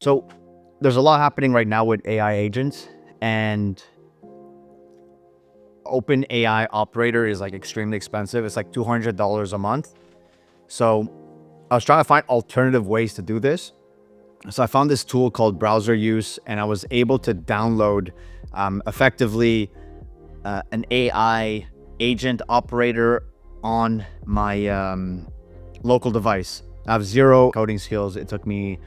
So there's a lot happening right now with AI agents, and Open AI operator is like extremely expensive. It's like $200 a month. So I was trying to find alternative ways to do this. So I found this tool called Browser Use, and I was able to download effectively an AI agent operator on my local device. I have zero coding skills. It took me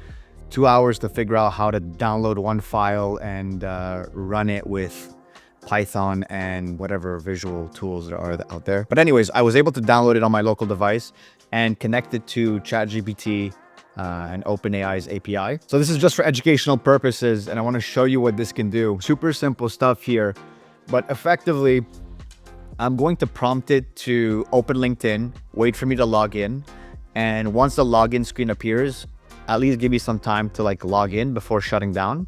2 hours to figure out how to download one file and run it with Python and whatever visual tools there are out there. But anyways, I was able to download it on my local device and connect it to ChatGPT and OpenAI's API. So this is just for educational purposes, and I want to show you what this can do. Super simple stuff here, but effectively, I'm going to prompt it to open LinkedIn, wait for me to log in, and once the login screen appears, at least give me some time to like log in before shutting down.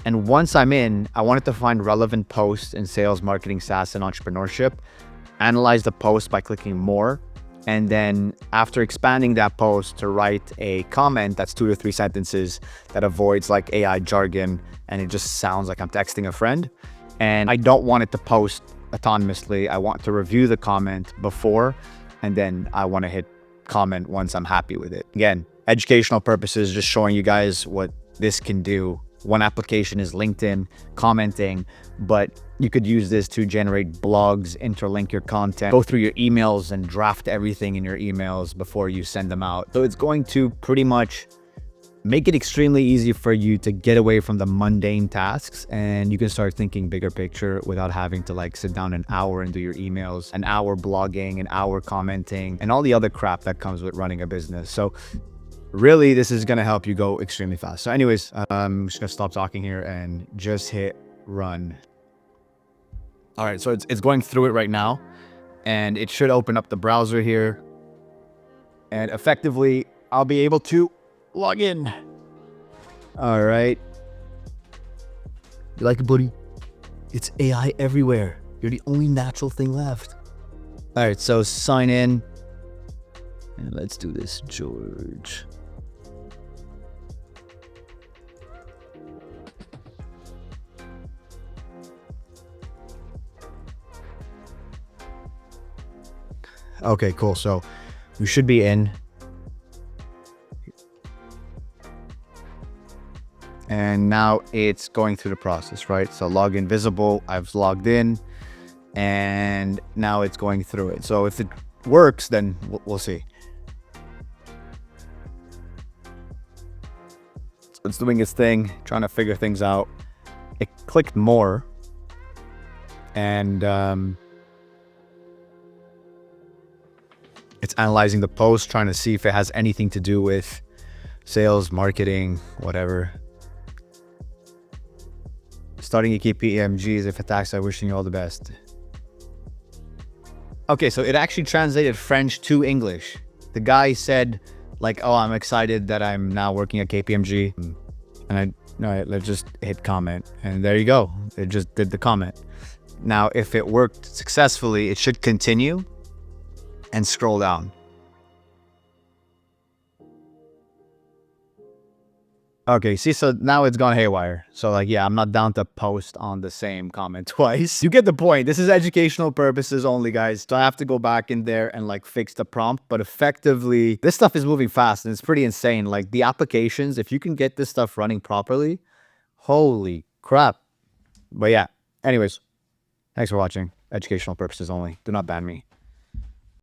And once I'm in, I wanted to find relevant posts in sales, marketing, SaaS, and entrepreneurship, analyze the post by clicking more, and then after expanding that post to write a comment that's 2 to 3 sentences that avoids like AI jargon and it just sounds like I'm texting a friend. And I don't want it to post autonomously. I want to review the comment before, and then I want to hit comment once I'm happy with it. Again, educational purposes, just showing you guys what this can do. One application is LinkedIn commenting, but you could use this to generate blogs, interlink your content, go through your emails and draft everything in your emails before you send them out. So it's going to pretty much make it extremely easy for you to get away from the mundane tasks, and you can start thinking bigger picture without having to like sit down an hour and do your emails, an hour blogging, an hour commenting, and all the other crap that comes with running a business. So really, this is going to help you go extremely fast. So anyways, I'm just going to stop talking here and just hit run. All right, so it's going through it right now, and it should open up the browser here. And effectively, I'll be able to log in. All right. You like it, buddy? It's AI everywhere. You're the only natural thing left. All right, so sign in. And let's do this, George. Okay, cool. So we should be in. And now it's going through the process, right? So login visible, I've logged in, and now it's going through it. So if it works, then we'll see. So it's doing its thing, trying to figure things out. It clicked more, and it's analyzing the post, trying to see if it has anything to do with sales, marketing, whatever. Starting a KPMGs, if attacks, I'm wishing you all the best. Okay, so it actually translated French to English. The guy said like, oh, I'm excited that I'm now working at KPMG. And let's just hit comment. And there you go. It just did the comment. Now, if it worked successfully, it should continue and scroll down. Okay, see, so now it's gone haywire. So like, yeah, I'm not down to post on the same comment twice. You get the point. This is educational purposes only, guys. So I have to go back in there and like fix the prompt. But effectively, this stuff is moving fast and it's pretty insane. Like the applications, if you can get this stuff running properly, holy crap. But yeah, anyways, thanks for watching. Educational purposes only. Do not ban me.